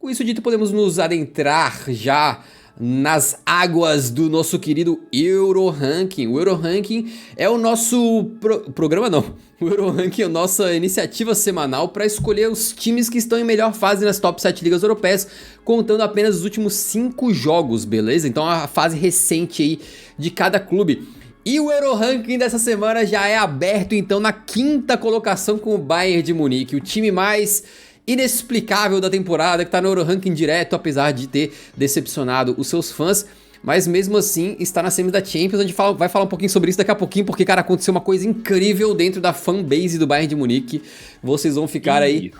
Com isso dito, podemos nos adentrar já nas águas do nosso querido Euro Ranking. O Euro Ranking é o nosso programa, não. O Euro Ranking é a nossa iniciativa semanal para escolher os times que estão em melhor fase nas top 7 ligas europeias, contando apenas os últimos 5 jogos, beleza? Então a fase recente aí de cada clube. E o Euro Ranking dessa semana já é aberto então na 5ª colocação com o Bayern de Munique, o time mais inexplicável da temporada, que tá no Euro Ranking direto, apesar de ter decepcionado os seus fãs, mas mesmo assim está na semi da Champions. A gente vai falar um pouquinho sobre isso daqui a pouquinho, porque, cara, aconteceu uma coisa incrível dentro da fanbase do Bayern de Munique. Vocês vão ficar aí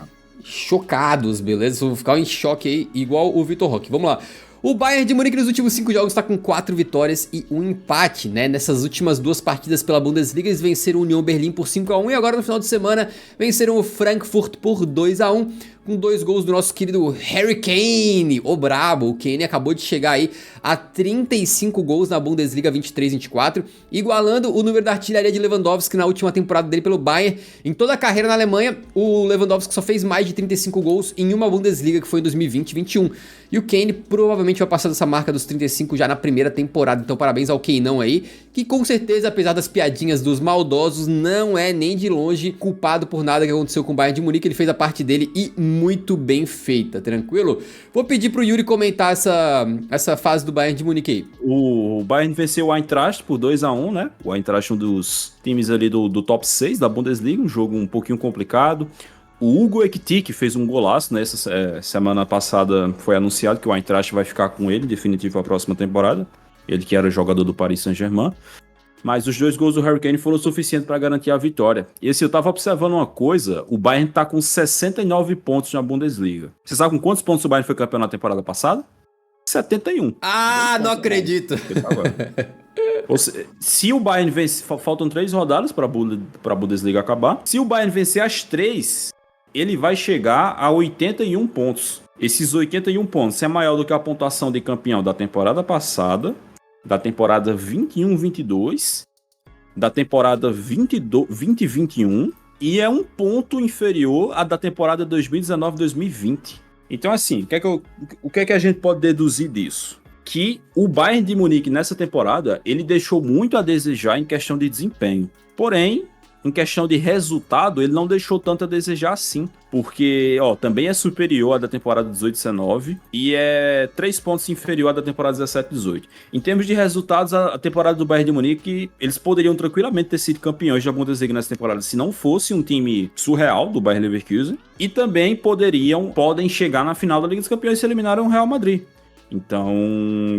chocados, beleza? Vão ficar em choque aí, igual o Vitor Roque. Vamos lá. O Bayern de Munique nos últimos 5 jogos está com 4 vitórias e 1 empate, né? Nessas últimas 2 partidas pela Bundesliga, eles venceram o Union Berlin por 5-1 e agora no final de semana venceram o Frankfurt por 2-1, com 2 gols do nosso querido Harry Kane, o brabo. O Kane acabou de chegar aí a 35 gols na Bundesliga 23-24, igualando o número da artilharia de Lewandowski na última temporada dele pelo Bayern. Em toda a carreira na Alemanha, o Lewandowski só fez mais de 35 gols em uma Bundesliga, que foi em 2020-21. E o Kane provavelmente vai passar dessa marca dos 35 já na primeira temporada. Então parabéns ao Kaneão aí, que com certeza, apesar das piadinhas dos maldosos, não é nem de longe culpado por nada que aconteceu com o Bayern de Munique. Ele fez a parte dele e muito bem feita, tranquilo? Vou pedir pro Yuri comentar essa fase do Bayern de Munique aí. O Bayern venceu o Eintracht por 2-1, né? O Eintracht é um dos times ali do top 6 da Bundesliga, um jogo um pouquinho complicado. O Hugo Ekitike fez um golaço, né? Essa semana passada foi anunciado que o Eintracht vai ficar com ele, definitivo para a próxima temporada. Ele que era jogador do Paris Saint-Germain. Mas os 2 gols do Harry Kane foram suficientes para garantir a vitória. E assim, eu tava observando uma coisa, o Bayern tá com 69 pontos na Bundesliga. Você sabe com quantos pontos o Bayern foi campeão na temporada passada? 71. Ah, não acredito! Se o Bayern vencer, faltam 3 rodadas para a Bundesliga acabar. Se o Bayern vencer as 3, ele vai chegar a 81 pontos. Esses 81 pontos é maior do que a pontuação de campeão da temporada passada, da temporada 21-22, da temporada 20-21 e é um ponto inferior à da temporada 2019-2020. Então, assim, o que é que a gente pode deduzir disso? Que o Bayern de Munique nessa temporada, ele deixou muito a desejar em questão de desempenho. Porém, em questão de resultado, ele não deixou tanto a desejar assim. Porque, também é superior à da temporada 18-19 e é 3 pontos inferior à da temporada 17-18. Em termos de resultados, a temporada do Bayern de Munique, eles poderiam tranquilamente ter sido campeões da Bundesliga nessa temporada se não fosse um time surreal do Bayer Leverkusen. E também podem chegar na final da Liga dos Campeões se eliminarem o Real Madrid. Então,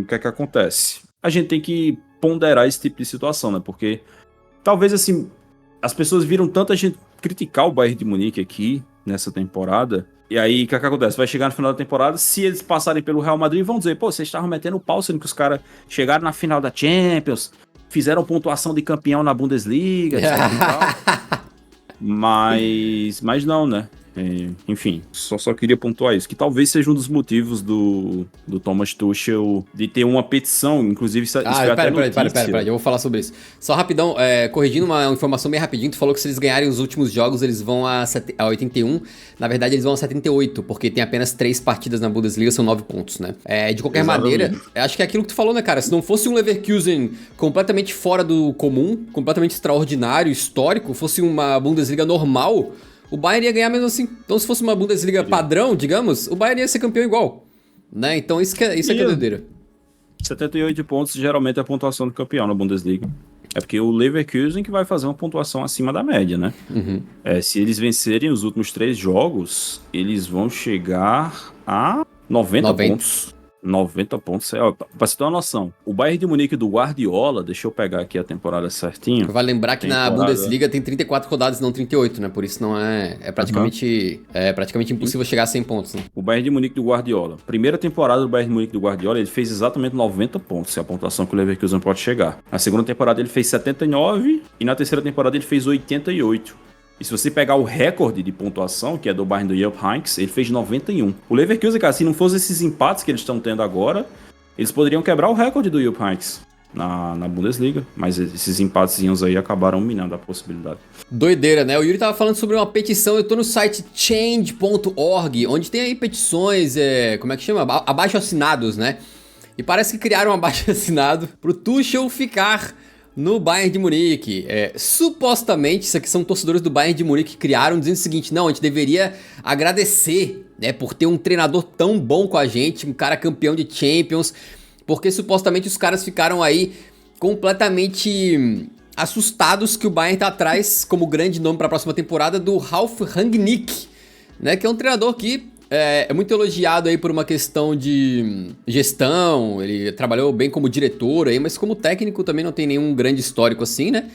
o que é que acontece? A gente tem que ponderar esse tipo de situação, né? Porque talvez, assim, as pessoas viram tanta gente criticar o Bayern de Munique aqui nessa temporada. E aí, o que é que acontece? Vai chegar no final da temporada, se eles passarem pelo Real Madrid, vão dizer, vocês estavam metendo o pau, sendo que os caras chegaram na final da Champions, fizeram pontuação de campeão na Bundesliga, etc e tal. Mas não, né? Enfim, só queria pontuar isso, que talvez seja um dos motivos do Thomas Tuchel de ter uma petição, inclusive isso Pera, eu vou falar sobre isso. Só rapidão, corrigindo uma informação bem rapidinho, tu falou que se eles ganharem os últimos jogos, eles vão a 81, na verdade eles vão a 78, porque tem apenas 3 partidas na Bundesliga, são 9 pontos, né? De qualquer maneira, acho que é aquilo que tu falou, né, cara? Se não fosse um Leverkusen completamente fora do comum, completamente extraordinário, histórico, fosse uma Bundesliga normal, o Bayern ia ganhar mesmo assim. Então, se fosse uma Bundesliga padrão, digamos, o Bayern ia ser campeão igual, né? Então, isso que é doideira. 78 pontos geralmente é a pontuação do campeão na Bundesliga. É porque o Leverkusen que vai fazer uma pontuação acima da média, né? Uhum. Se eles vencerem os últimos 3 jogos, eles vão chegar a 90 pontos. 90 pontos. Pra você ter uma noção, o Bayern de Munique do Guardiola, deixa eu pegar aqui a temporada certinho. Vai lembrar que na Bundesliga tem 34 rodadas, não 38, né? Por isso não é praticamente impossível chegar a 100 pontos, né? O Bayern de Munique do Guardiola. Primeira temporada do Bayern de Munique do Guardiola, ele fez exatamente 90 pontos, é a pontuação que o Leverkusen pode chegar. Na segunda temporada ele fez 79 e na terceira temporada ele fez 88. E se você pegar o recorde de pontuação, que é do Bayern do Jupp Heynckes, ele fez 91. O Leverkusen, cara, se não fosse esses empates que eles estão tendo agora, eles poderiam quebrar o recorde do Jupp Heynckes. na Bundesliga, mas esses empatezinhos aí acabaram minando a possibilidade. Doideira, né? O Yuri tava falando sobre uma petição, eu tô no site change.org, onde tem aí petições, como é que chama? Abaixo-assinados, né? E parece que criaram um abaixo-assinado pro Tuchel ficar no Bayern de Munique. Supostamente, isso aqui são torcedores do Bayern de Munique que criaram, dizendo o seguinte: não, a gente deveria agradecer, né, por ter um treinador tão bom com a gente, um cara campeão de Champions, porque supostamente os caras ficaram aí completamente assustados que o Bayern tá atrás, como grande nome para a próxima temporada, do Ralf Rangnick, né, que é um treinador que é muito elogiado aí por uma questão de gestão. Ele trabalhou bem como diretor aí, mas como técnico também não tem nenhum grande histórico assim, né?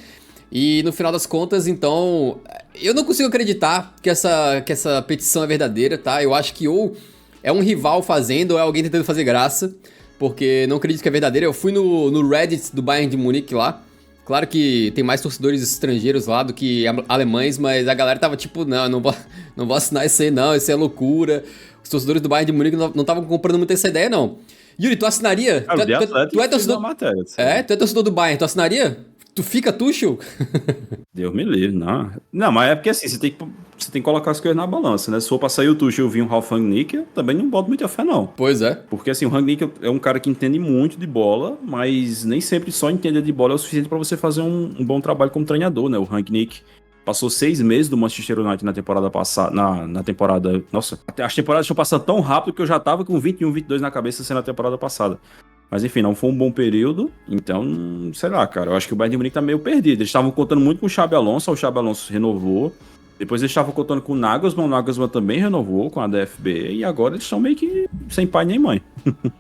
E no final das contas, então, eu não consigo acreditar que essa petição é verdadeira, tá? Eu acho que ou é um rival fazendo ou é alguém tentando fazer graça, porque não acredito que é verdadeira. Eu fui no Reddit do Bayern de Munique lá. Claro que tem mais torcedores estrangeiros lá do que alemães, mas a galera tava tipo, não vou assinar isso aí não, isso é loucura. Os torcedores do Bayern de Munique não estavam comprando muito essa ideia, não. Yuri, tu assinaria? Tu é torcedor... matéria, tu é torcedor do Bayern, tu assinaria? Tu fica Tuchel? Deus me livre, não. Não, mas é porque assim, você tem que colocar as coisas na balança, né? Se for pra sair o Tuchel e vir um Ralf Rangnick, eu também não boto muita fé, não. Pois é. Porque assim, o Rangnick é um cara que entende muito de bola, mas nem sempre só entender de bola é o suficiente pra você fazer um bom trabalho como treinador, né? O Rangnick passou 6 meses do Manchester United na temporada passada, na temporada... Nossa, as temporadas tinham passado tão rápido que eu já tava com 21, 22 na cabeça sendo a temporada passada. Mas enfim, não foi um bom período, então, sei lá, cara, eu acho que o Bayern de Munique tá meio perdido. Eles estavam contando muito com o Xabi Alonso, o Xabi Alonso renovou. Depois eles estavam contando com o Nagelsmann também renovou com a DFB, e agora eles estão meio que sem pai nem mãe.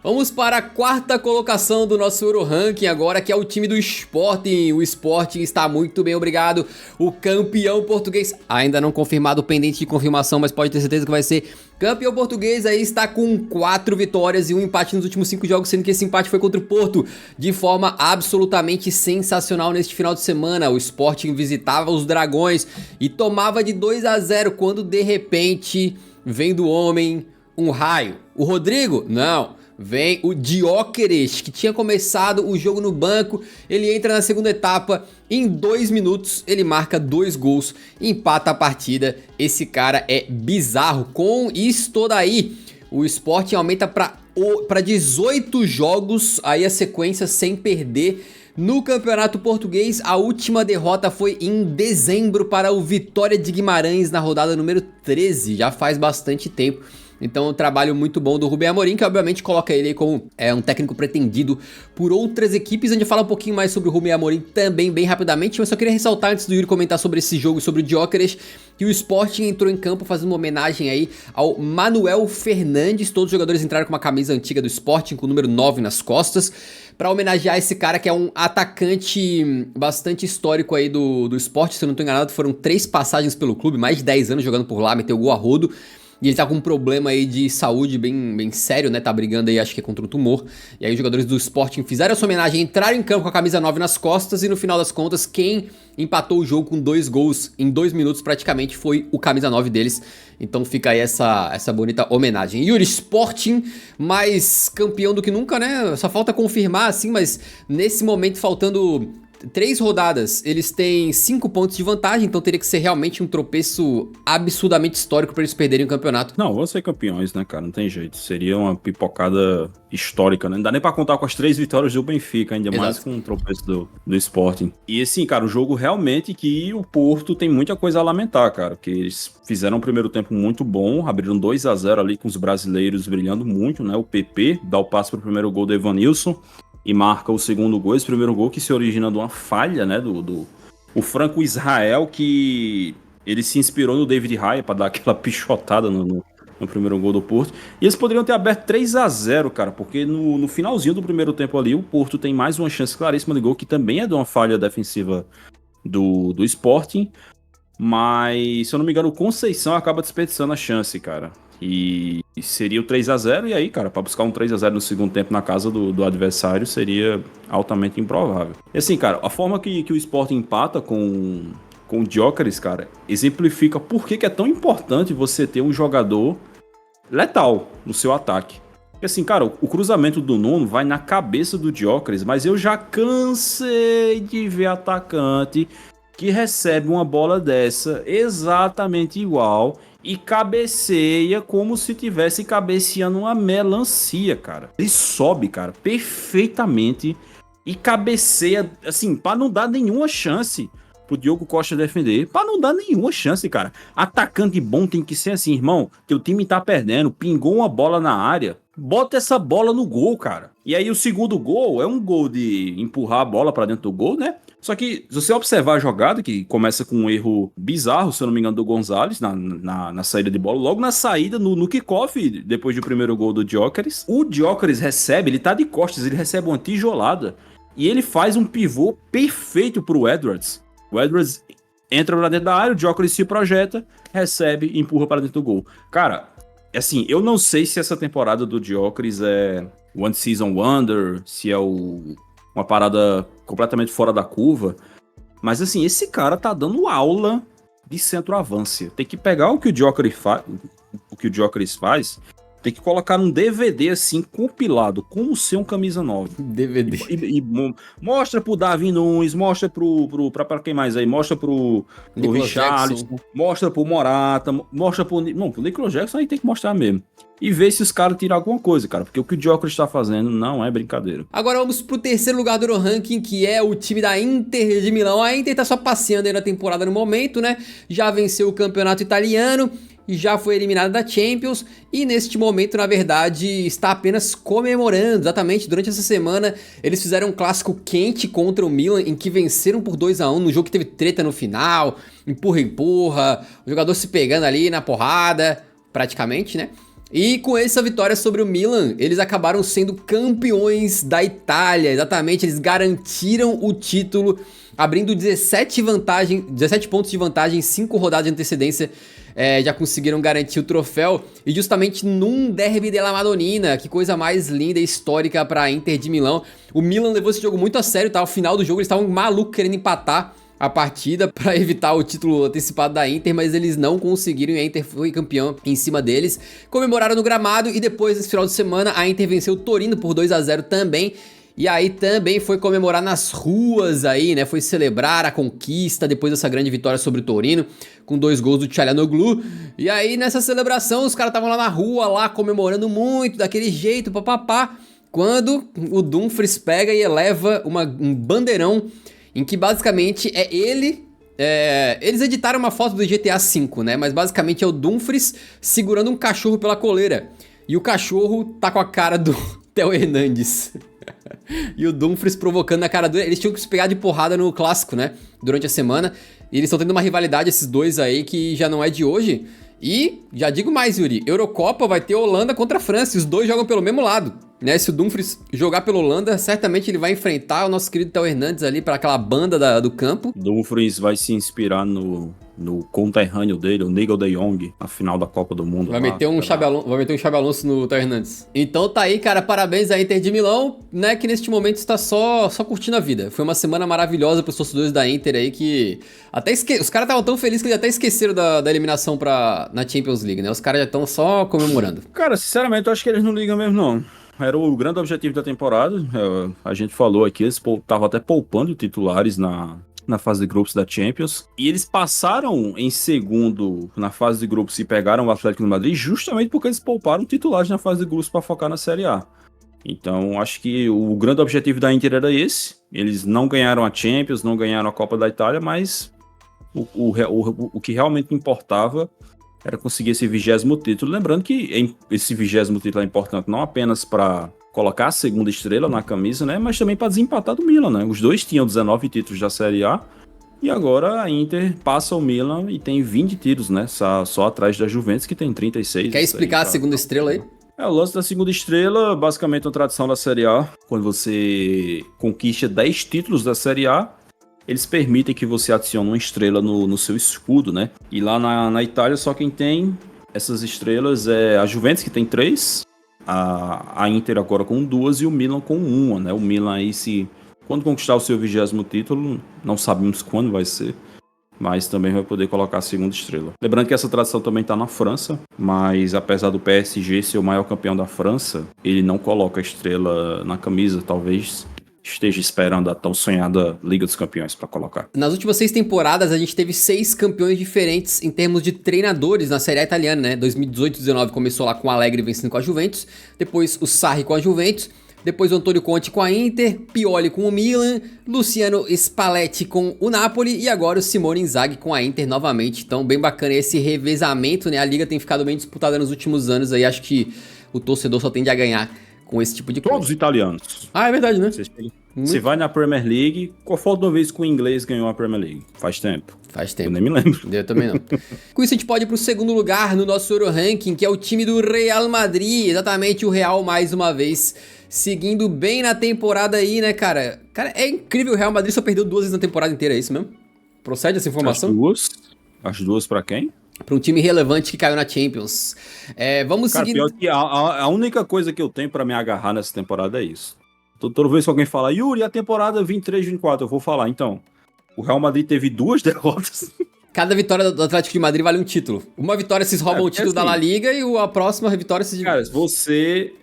Vamos para a quarta colocação do nosso Euro Ranking agora, que é o time do Sporting. O Sporting está muito bem, obrigado. O campeão português, ainda não confirmado, pendente de confirmação, mas pode ter certeza que vai ser campeão português. Aí está com 4 vitórias e 1 empate nos últimos 5 jogos, sendo que esse empate foi contra o Porto, de forma absolutamente sensacional neste final de semana. O Sporting visitava os Dragões e tomava de 2-0, quando de repente vem do homem um raio. O Rodrigo? Não. Vem o Gyökeres, que tinha começado o jogo no banco. Ele entra na segunda etapa, em 2 minutos ele marca 2 gols, empata a partida. Esse cara é bizarro. Com isso daí, o Sporting aumenta para 18 jogos, aí a sequência sem perder no Campeonato Português. A última derrota foi em dezembro para o Vitória de Guimarães na rodada número 13, já faz bastante tempo. Então, um trabalho muito bom do Rubem Amorim, que obviamente coloca ele como um técnico pretendido por outras equipes. A gente fala um pouquinho mais sobre o Rubem Amorim também, bem rapidamente, mas só queria ressaltar, antes do Yuri comentar sobre esse jogo e sobre o Gyökeres, que o Sporting entrou em campo fazendo uma homenagem aí ao Manuel Fernandes. Todos os jogadores entraram com uma camisa antiga do Sporting, com o número 9 nas costas, para homenagear esse cara que é um atacante bastante histórico aí do Sporting. Se eu não tô enganado, foram 3 passagens pelo clube, mais de 10 anos jogando por lá, meteu gol a rodo. E ele tá com um problema aí de saúde bem sério, né? Tá brigando aí, acho que é contra um tumor. E aí os jogadores do Sporting fizeram essa homenagem, entraram em campo com a camisa 9 nas costas. E no final das contas, quem empatou o jogo com 2 gols em 2 minutos praticamente foi o camisa 9 deles. Então fica aí essa bonita homenagem. Yuri, Sporting mais campeão do que nunca, né? Só falta confirmar assim, mas nesse momento faltando 3 rodadas, eles têm 5 pontos de vantagem, então teria que ser realmente um tropeço absurdamente histórico para eles perderem o campeonato. Não, vão ser campeões, né, cara? Não tem jeito. Seria uma pipocada histórica, né? Não dá nem pra contar com as 3 vitórias do Benfica, ainda mais com o tropeço do Sporting. E assim, cara, o jogo realmente que o Porto tem muita coisa a lamentar, cara, porque eles fizeram um primeiro tempo muito bom, abriram 2-0 ali com os brasileiros brilhando muito, né? O PP dá o passe pro primeiro gol do Evanilson e marca o segundo gol, esse primeiro gol que se origina de uma falha, né, o Franco Israel, que ele se inspirou no David Raya para dar aquela pichotada no primeiro gol do Porto, e eles poderiam ter aberto 3-0, cara, porque no finalzinho do primeiro tempo ali, o Porto tem mais uma chance claríssima de gol, que também é de uma falha defensiva do Sporting, mas, se eu não me engano, o Conceição acaba desperdiçando a chance, cara. E seria o 3-0, e aí, cara, pra buscar um 3-0 no segundo tempo na casa do adversário seria altamente improvável. E assim, cara, a forma que o Sporting empata com o Gyökeres, cara, exemplifica por que é tão importante você ter um jogador letal no seu ataque. Porque assim, cara, o cruzamento do Nuno vai na cabeça do Gyökeres, mas eu já cansei de ver atacante que recebe uma bola dessa exatamente igual e cabeceia como se tivesse cabeceando uma melancia, cara. Ele sobe, cara, perfeitamente e cabeceia, assim, pra não dar nenhuma chance pro Diogo Costa defender, pra não dar nenhuma chance, cara. Atacante bom tem que ser assim, irmão, teu time tá perdendo, pingou uma bola na área, bota essa bola no gol, cara. E aí o segundo gol é um gol de empurrar a bola pra dentro do gol, né? Só que, se você observar a jogada, que começa com um erro bizarro, se eu não me engano, do Gonzalez, na saída de bola, logo na saída, no kickoff, depois do primeiro gol do Gyökeres, o Gyökeres recebe, ele tá de costas, ele recebe uma tijolada, e ele faz um pivô perfeito pro Edwards. O Edwards entra pra dentro da área, o Gyökeres se projeta, recebe e empurra para dentro do gol. Cara, assim, eu não sei se essa temporada do Gyökeres é One Season Wonder, se é uma parada completamente fora da curva, mas assim, esse cara tá dando aula de centroavância. Tem que pegar o que o Gyökeres faz, tem que colocar num DVD assim, compilado, como ser um camisa 9. DVD. E mostra pro Davi Nunes, mostra pra quem mais aí? Mostra pro Richarlison, mostra pro Morata, mostra pro... Não, pro Nicolas Jackson aí tem que mostrar mesmo. E ver se os caras tiram alguma coisa, cara. Porque o que o Gyökeres tá fazendo não é brincadeira. Agora vamos pro terceiro lugar do Euroranking, que é o time da Inter de Milão. A Inter tá só passeando aí na temporada no momento, né? Já venceu o campeonato italiano e já foi eliminada da Champions, e neste momento, na verdade, está apenas comemorando. Exatamente, durante essa semana, eles fizeram um clássico quente contra o Milan, em que venceram por 2-1, no jogo que teve treta no final, empurra, o jogador se pegando ali na porrada, praticamente, né? E com essa vitória sobre o Milan, eles acabaram sendo campeões da Itália. Exatamente, eles garantiram o título, abrindo 17 pontos de vantagem em 5 rodadas de antecedência. Já conseguiram garantir o troféu, e justamente num derby della Madonnina. Que coisa mais linda e histórica para a Inter de Milão. O Milan levou esse jogo muito a sério, tá? Ao final do jogo eles estavam malucos querendo empatar a partida para evitar o título antecipado da Inter, mas eles não conseguiram e a Inter foi campeão em cima deles. Comemoraram no gramado e depois, nesse final de semana, a Inter venceu o Torino por 2-0 também. E aí também foi comemorar nas ruas aí, né? Foi celebrar a conquista depois dessa grande vitória sobre o Torino, com 2 gols do Çalhanoğlu. E aí nessa celebração os caras estavam lá na rua, lá comemorando muito, daquele jeito, papapá, quando o Dumfries pega e eleva um bandeirão em que basicamente é ele... eles editaram uma foto do GTA V, né? Mas basicamente é o Dumfries segurando um cachorro pela coleira. E o cachorro tá com a cara do Theo Hernandes. E o Dumfries provocando na cara dele. Eles tinham que se pegar de porrada no clássico, né? Durante a semana. E eles estão tendo uma rivalidade, esses dois aí, que já não é de hoje. E, já digo mais, Yuri, Eurocopa vai ter Holanda contra a França. E os dois jogam pelo mesmo lado, né? Se o Dumfries jogar pela Holanda, certamente ele vai enfrentar o nosso querido Theo Hernandes ali para aquela banda do campo. Dumfries vai se inspirar no conterrâneo dele, o Nigel de Jong, na final da Copa do Mundo. Vai meter um Xabi Alonso no Theo Hernandes. Então tá aí, cara, parabéns à Inter de Milão, né, que neste momento está só curtindo a vida. Foi uma semana maravilhosa para os torcedores da Inter aí, que até os caras estavam tão felizes que eles até esqueceram da eliminação na Champions League, né? Os caras já estão só comemorando. Cara, sinceramente, eu acho que eles não ligam mesmo, não. Era o grande objetivo da temporada. A gente falou aqui, eles estavam até poupando titulares na fase de grupos da Champions, e eles passaram em segundo na fase de grupos e pegaram o Atlético de Madrid justamente porque eles pouparam titulares na fase de grupos para focar na Série A. Então acho que o grande objetivo da Inter era esse. Eles não ganharam a Champions, não ganharam a Copa da Itália, mas o que realmente importava era conseguir esse 20º título. Lembrando que esse 20º título é importante não apenas para colocar a segunda estrela na camisa, né? Mas também para desempatar do Milan, né? Os dois tinham 19 títulos da Série A e agora a Inter passa o Milan e tem 20 títulos, né? Só atrás da Juventus, que tem 36. Quer explicar a segunda estrela aí? O lance da segunda estrela, basicamente uma tradição da Série A. Quando você conquista 10 títulos da Série A, eles permitem que você adicione uma estrela no seu escudo, né? E lá na Itália só quem tem essas estrelas é a Juventus, que tem 3, a Inter agora com 2 e o Milan com 1, né? O Milan aí, quando conquistar o seu 20º título, não sabemos quando vai ser, mas também vai poder colocar a segunda estrela. Lembrando que essa tradição também está na França, mas apesar do PSG ser o maior campeão da França, ele não coloca a estrela na camisa, talvez esteja esperando a tão sonhada Liga dos Campeões para colocar. Nas últimas 6 temporadas, a gente teve 6 campeões diferentes em termos de treinadores na Série A italiana, né? 2018-19 começou lá com o Allegri vencendo com a Juventus, depois o Sarri com a Juventus, depois o Antônio Conte com a Inter, Pioli com o Milan, Luciano Spalletti com o Napoli e agora o Simone Inzaghi com a Inter novamente. Então, bem bacana esse revezamento, né? A liga tem ficado bem disputada nos últimos anos aí, acho que o torcedor só tende a ganhar com esse tipo de coisa. Todos italianos. Ah, é verdade, né? Você vai na Premier League, qual foi a última vez que o inglês ganhou a Premier League? Faz tempo. Faz tempo. Eu nem me lembro. Eu também não. Com isso a gente pode ir pro segundo lugar no nosso Euro Ranking, que é o time do Real Madrid. Exatamente, o Real mais uma vez seguindo bem na temporada aí, né, cara? Cara, é incrível, o Real Madrid só perdeu 2 vezes na temporada inteira, é isso mesmo? Procede essa informação? As duas pra quem? Para um time relevante que caiu na Champions. Vamos Cara, seguir... pior que a única coisa que eu tenho pra me agarrar nessa temporada é isso. Toda vez que alguém fala, Yuri, a temporada 23-24, eu vou falar, então, o Real Madrid teve 2 derrotas. Cada vitória do Atlético de Madrid vale um título. Uma vitória vocês roubam o título assim, da La Liga e a próxima vitória vocês... Cara,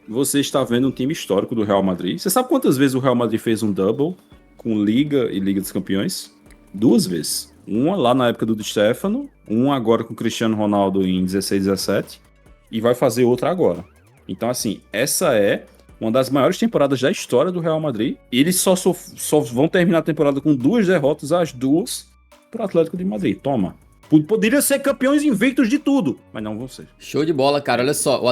você está vendo um time histórico do Real Madrid. Você sabe quantas vezes o Real Madrid fez um double com Liga e Liga dos Campeões? 2 vezes. Uma lá na época do Di Stéfano, uma agora com o Cristiano Ronaldo em 16-17 e vai fazer outra agora. Então, assim, essa é uma das maiores temporadas da história do Real Madrid. Eles só vão terminar a temporada com 2 derrotas, as 2 para o Atlético de Madrid. Toma. Poderia ser campeões invictos de tudo, mas não vão ser. Show de bola, cara. Olha só,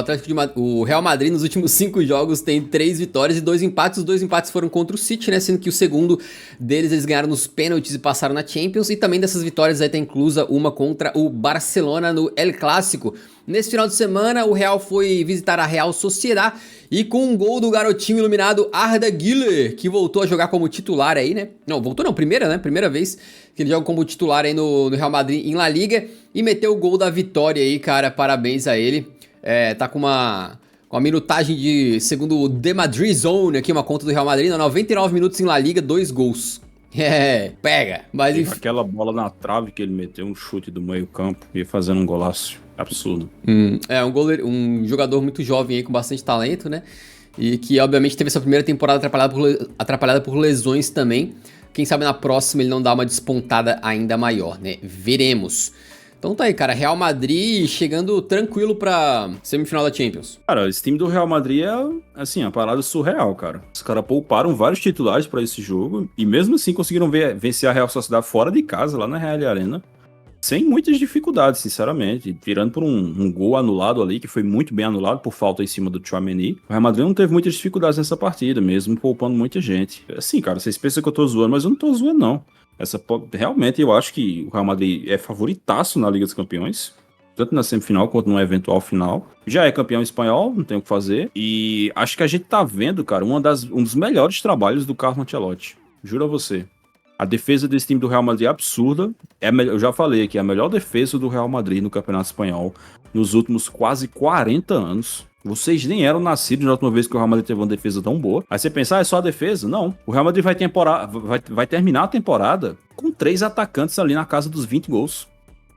o Real Madrid nos últimos 5 jogos tem 3 vitórias e 2 empates. Os 2 empates foram contra o City, né? Sendo que o segundo deles eles ganharam nos pênaltis e passaram na Champions. E também dessas vitórias aí tá inclusa uma contra o Barcelona no El Clássico. Nesse final de semana, o Real foi visitar a Real Sociedad e com um gol do garotinho iluminado Arda Güler, que voltou a jogar como titular aí, né? Não, voltou não, primeira vez que ele joga como titular aí no Real Madrid em La Liga e meteu o gol da vitória aí, cara, parabéns a ele. Tá com a minutagem de, segundo o The Madrid Zone, aqui uma conta do Real Madrid, 99 minutos em La Liga, 2 gols. Pega. Mas enfim. Aquela bola na trave que ele meteu, um chute do meio campo e fazendo um golaço. Absurdo. Um jogador muito jovem aí, com bastante talento, né? E que, obviamente, teve essa primeira temporada atrapalhada por lesões também. Quem sabe na próxima ele não dá uma despontada ainda maior, né? Veremos. Então tá aí, cara. Real Madrid chegando tranquilo pra semifinal da Champions. Cara, esse time do Real Madrid é, assim, uma parada surreal, cara. Os caras pouparam vários titulares pra esse jogo e mesmo assim conseguiram vencer a Real Sociedad fora de casa, lá na Real Arena. Sem muitas dificuldades, sinceramente. Tirando por um gol anulado ali, que foi muito bem anulado por falta em cima do Tchouaméni. O Real Madrid não teve muitas dificuldades nessa partida, mesmo poupando muita gente. Assim, cara, vocês pensam que eu tô zoando, mas eu não tô zoando, não. Realmente, eu acho que o Real Madrid é favoritaço na Liga dos Campeões. Tanto na semifinal quanto no eventual final. Já é campeão espanhol, não tem o que fazer. E acho que a gente tá vendo, cara, um dos melhores trabalhos do Carlo Ancelotti. Juro a você. A defesa desse time do Real Madrid é absurda. Eu já falei aqui, é a melhor defesa do Real Madrid no Campeonato Espanhol nos últimos quase 40 anos. Vocês nem eram nascidos na última vez que o Real Madrid teve uma defesa tão boa. Aí você pensar, é só a defesa? Não. O Real Madrid vai terminar a temporada com 3 atacantes ali na casa dos 20 gols.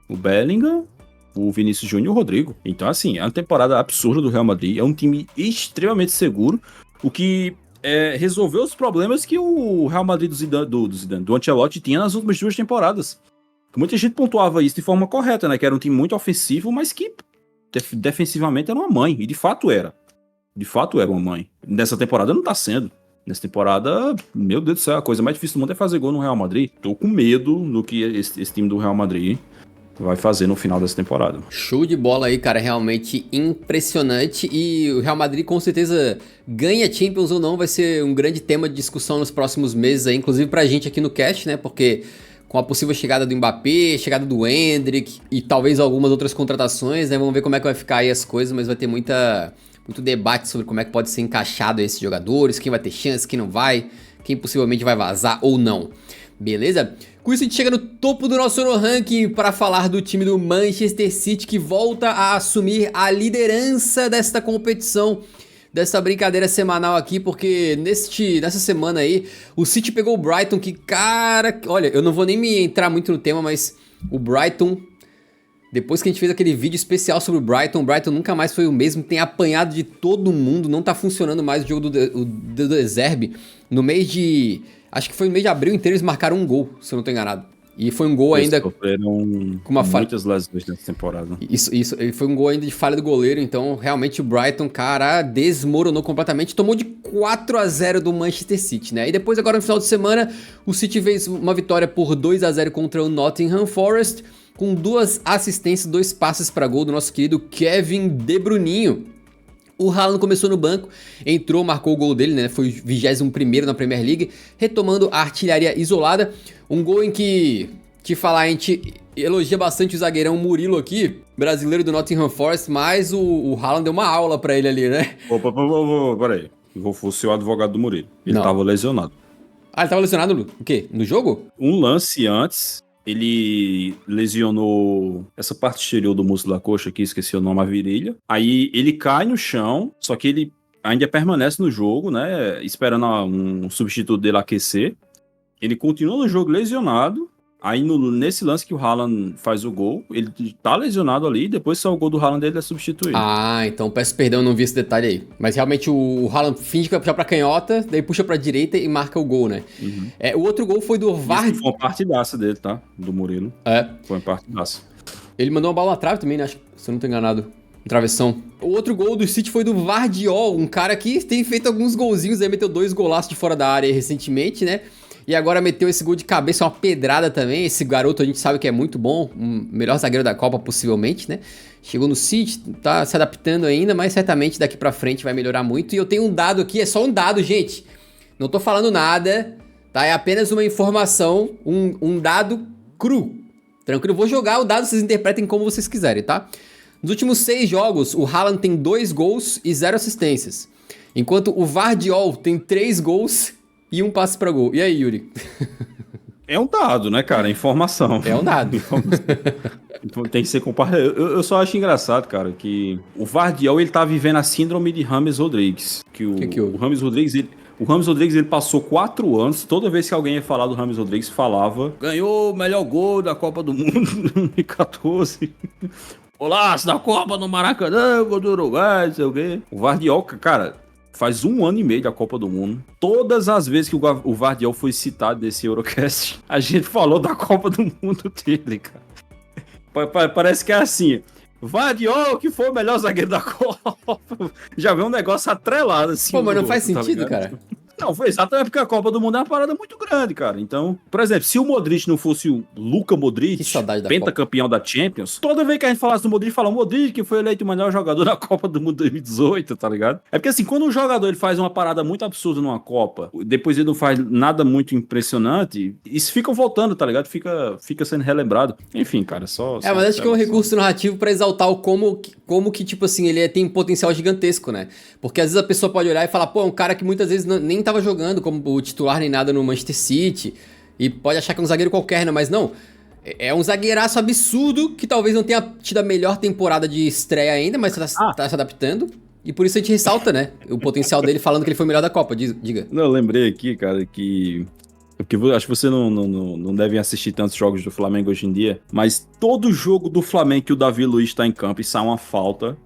O Bellingham, o Vinícius Júnior e o Rodrigo. Então, assim, é uma temporada absurda do Real Madrid. É um time extremamente seguro, o que resolveu os problemas que o Real Madrid do Ancelotti tinha nas últimas 2 temporadas. Muita gente pontuava isso de forma correta, né? Que era um time muito ofensivo, mas que defensivamente era uma mãe. E de fato era. De fato era uma mãe. Nessa temporada não tá sendo. Nessa temporada, meu Deus do céu, a coisa mais difícil do mundo é fazer gol no Real Madrid. Tô com medo do que esse time do Real Madrid vai fazer no final dessa temporada. Show de bola aí, cara, realmente impressionante. E o Real Madrid com certeza ganha Champions ou não, vai ser um grande tema de discussão nos próximos meses aí, inclusive pra gente aqui no cast, né? Porque com a possível chegada do Mbappé, chegada do Endrick e talvez algumas outras contratações, né? Vamos ver como é que vai ficar aí as coisas, mas vai ter muito debate sobre como é que pode ser encaixado esses jogadores, quem vai ter chance, quem não vai, quem possivelmente vai vazar ou não. Beleza? Com isso a gente chega no topo do nosso Euro Ranking para falar do time do Manchester City, que volta a assumir a liderança desta competição, dessa brincadeira semanal aqui, porque nessa semana aí o City pegou o Brighton, que, cara, olha, eu não vou nem me entrar muito no tema, mas O Brighton, depois que a gente fez aquele vídeo especial sobre o Brighton nunca mais foi o mesmo, tem apanhado de todo mundo, não tá funcionando mais o jogo do De Zerbi. No mês de... acho que foi no mês de abril inteiro eles marcaram um gol, se eu não tô enganado. E foi um gol ainda com uma muitas lesões nessa temporada. Isso, foi um gol ainda de falha do goleiro, então realmente o Brighton, cara, desmoronou completamente, tomou de 4-0 do Manchester City, né? E depois agora no final de semana, o City fez uma vitória por 2-0 contra o Nottingham Forest, com 2 assistências, 2 passes para gol do nosso querido Kevin De Bruninho. O Haaland começou no banco, entrou, marcou o gol dele, né? Foi o 21º na Premier League, retomando a artilharia isolada. Um gol em que, te falar, a gente elogia bastante o zagueirão Murilo aqui, brasileiro do Nottingham Forest, mas o Haaland deu uma aula pra ele ali, né? Opa, peraí. Vou ser o advogado do Murilo. Ele tava lesionado. Ah, ele tava lesionado o quê? No jogo? Um lance antes, ele lesionou essa parte exterior do músculo da coxa aqui, esqueci o nome, a virilha. Aí ele cai no chão, só que ele ainda permanece no jogo, né? Esperando um substituto dele aquecer. Ele continua no jogo lesionado. Aí nesse lance que o Haaland faz o gol, ele tá lesionado ali, depois só o gol do Haaland ele é substituído. Ah, então peço perdão, não vi esse detalhe aí. Mas realmente o Haaland finge que vai puxar pra canhota, daí puxa pra direita e marca o gol, né? Uhum. O outro gol foi do Vardy. Foi uma partidaça dele, tá? Do Murilo. Foi uma partidaça. Ele mandou uma bola na trave também, né? Acho que, se eu não tô enganado. Travessão. O outro gol do City foi do Vardiol, um cara que tem feito alguns golzinhos aí, meteu 2 golaços de fora da área recentemente, né? E agora meteu esse gol de cabeça, uma pedrada também. Esse garoto a gente sabe que é muito bom, o melhor zagueiro da Copa possivelmente, né? Chegou no City, tá se adaptando ainda, mas certamente daqui pra frente vai melhorar muito. E eu tenho um dado aqui, é só um dado, gente. Não tô falando nada, tá? É apenas uma informação, um dado cru. Tranquilo? Vou jogar o dado, vocês interpretem como vocês quiserem, tá? Nos últimos 6 jogos, o Haaland tem 2 gols e 0 assistências. Enquanto o Vardiol tem 3 gols e 1 passe pra gol. E aí, Yuri? É um dado, né, cara? Informação. É um dado. Tem que ser comparado. Eu só acho engraçado, cara, que o Vardiol, ele tá vivendo a síndrome de James Rodrigues. O James Rodrigues, o James Rodrigues, ele passou 4 anos, toda vez que alguém ia falar do James Rodrigues, falava: ganhou o melhor gol da Copa do Mundo em 2014. Golaço da Copa no Maracanã, gol do Uruguai, não sei o quê. O Vardiol, cara, faz 1 ano e meio da Copa do Mundo. Todas as vezes que o Vardiol foi citado nesse Eurocast, a gente falou da Copa do Mundo dele, cara. Parece que é assim: Vardiol, que foi o melhor zagueiro da Copa. Já vê um negócio atrelado assim. Pô, mas não faz sentido, cara. Não, foi exatamente porque a Copa do Mundo é uma parada muito grande, cara. Então, por exemplo, se o Modric não fosse o Luka Modric, pentacampeão da Champions, toda vez que a gente falasse do Modric, fala o Modric que foi eleito o melhor jogador da Copa do Mundo 2018, tá ligado? É porque assim, quando um jogador ele faz uma parada muito absurda numa Copa, depois ele não faz nada muito impressionante, isso fica voltando, tá ligado? Fica sendo relembrado. Enfim, cara, mas acho que é um recurso narrativo pra exaltar o como que, tipo assim, ele tem um potencial gigantesco, né? Porque às vezes a pessoa pode olhar e falar, pô, é um cara que muitas vezes nem tava jogando como o titular nem nada no Manchester City, e pode achar que é um zagueiro qualquer, né? Mas não, é um zagueiraço absurdo que talvez não tenha tido a melhor temporada de estreia ainda, mas tá se adaptando, e por isso a gente ressalta, né? O potencial dele falando que ele foi o melhor da Copa, diga. Não, eu lembrei aqui, cara, que... Porque acho que você não deve assistir tantos jogos do Flamengo hoje em dia, mas todo jogo do Flamengo que o Davi Luiz tá em campo e sai uma falta,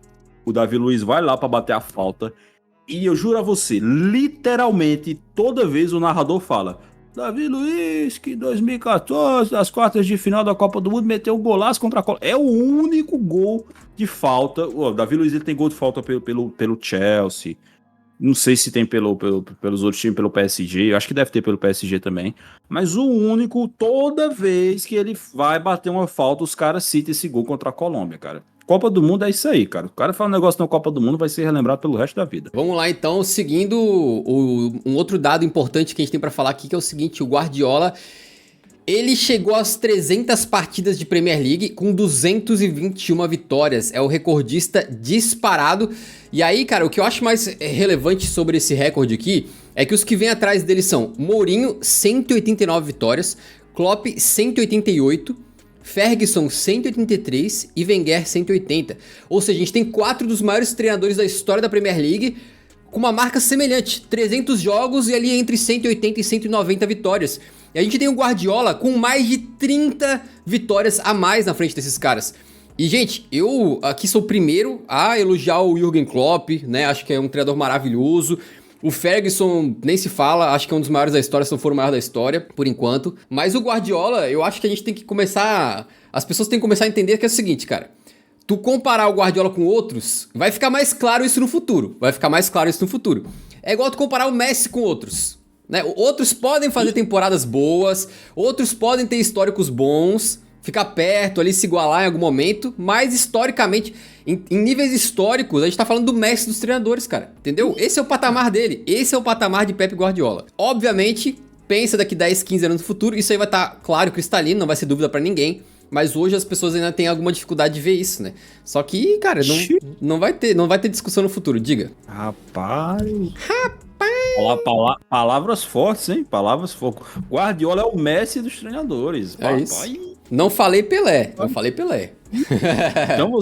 o Davi Luiz vai lá pra bater a falta, e eu juro a você, literalmente, toda vez o narrador fala: Davi Luiz, que em 2014, nas quartas de final da Copa do Mundo, meteu um golaço contra a Colômbia. É o único gol de falta. O Davi Luiz ele tem gol de falta pelo Chelsea. Não sei se tem pelos outros times, pelo PSG. Eu acho que deve ter pelo PSG também. Mas o único, toda vez que ele vai bater uma falta, os caras citam esse gol contra a Colômbia, cara. Copa do Mundo é isso aí, cara. O cara fala um negócio na Copa do Mundo, vai ser relembrado pelo resto da vida. Vamos lá, então, seguindo um outro dado importante que a gente tem pra falar aqui, que é o seguinte: o Guardiola, ele chegou às 300 partidas de Premier League com 221 vitórias. É o recordista disparado. E aí, cara, o que eu acho mais relevante sobre esse recorde aqui é que os que vêm atrás dele são Mourinho, 189 vitórias, Klopp, 188, Ferguson, 183 e Wenger, 180. Ou seja, a gente tem 4 dos maiores treinadores da história da Premier League com uma marca semelhante, 300 jogos e ali entre 180 e 190 vitórias. E a gente tem o Guardiola com mais de 30 vitórias a mais na frente desses caras. E, gente, eu aqui sou o primeiro a elogiar o Jürgen Klopp, né? Acho que é um treinador maravilhoso. O Ferguson nem se fala, acho que é um dos maiores da história, se não for o maior da história, por enquanto. Mas o Guardiola, eu acho que a gente tem que começar... As pessoas têm que começar a entender que é o seguinte, cara. Tu comparar o Guardiola com outros, vai ficar mais claro isso no futuro. É igual tu comparar o Messi com outros, né? Outros podem fazer temporadas boas, outros podem ter históricos bons, ficar perto ali, se igualar em algum momento, mas historicamente, em níveis históricos, a gente tá falando do Messi dos treinadores, cara, entendeu? Esse é o patamar dele, esse é o patamar de Pep Guardiola. Obviamente, pensa daqui 10, 15 anos no futuro, isso aí vai estar claro, cristalino, não vai ser dúvida pra ninguém, mas hoje as pessoas ainda têm alguma dificuldade de ver isso, né? Só que, cara, não vai ter discussão no futuro, diga. Rapaz. Palavras fortes, hein? Palavras fortes. Guardiola é o Messi dos treinadores. É isso. Não falei Pelé. Então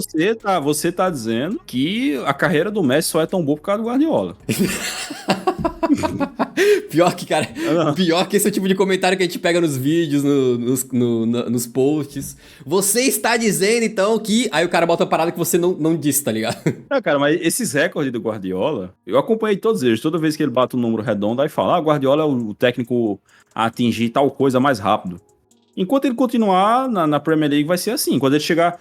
você tá dizendo que a carreira do Messi só é tão boa por causa do Guardiola. Pior que esse é o tipo de comentário que a gente pega nos vídeos, nos posts. Você está dizendo, então, que... Aí o cara bota uma parada que você não disse, tá ligado? Não, cara, mas esses recordes do Guardiola, eu acompanhei todos eles. Toda vez que ele bate um número redondo, aí fala, Guardiola é o técnico a atingir tal coisa mais rápido. Enquanto ele continuar na Premier League, vai ser assim. Quando ele chegar...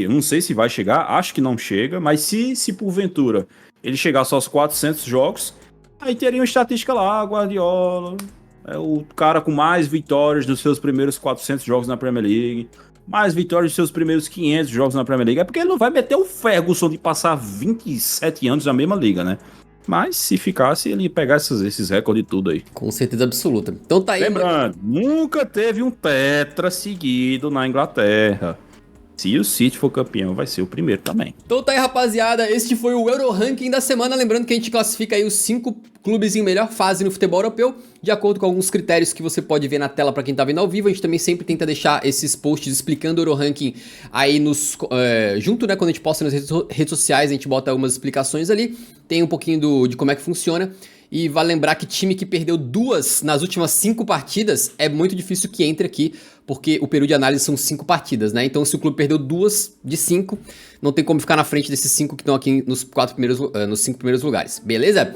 não sei se vai chegar, acho que não chega, mas se porventura ele chegar só aos 400 jogos... Aí teria uma estatística lá, Guardiola, é o cara com mais vitórias dos seus primeiros 400 jogos na Premier League, mais vitórias dos seus primeiros 500 jogos na Premier League. É porque ele não vai meter o Ferguson de passar 27 anos na mesma liga, né? Mas se ficasse, ele ia pegar esses recordes e tudo aí. Com certeza absoluta. Então tá aí... Lembrando, nunca teve um tetra seguido na Inglaterra. Se o City for campeão, vai ser o primeiro também. Então tá aí, rapaziada. Este foi o Euro Ranking da semana. Lembrando que a gente classifica aí os 5 clubes em melhor fase no futebol europeu, de acordo com alguns critérios que você pode ver na tela pra quem tá vendo ao vivo. A gente também sempre tenta deixar esses posts explicando o Euro Ranking aí junto, né? Quando a gente posta nas redes sociais, a gente bota algumas explicações ali. Tem um pouquinho de como é que funciona. E vale lembrar que time que perdeu 2 nas últimas 5 partidas é muito difícil que entre aqui, porque o período de análise são 5 partidas, né? Então se o clube perdeu 2 de 5, não tem como ficar na frente desses 5 que estão aqui nos 5 primeiros lugares, beleza?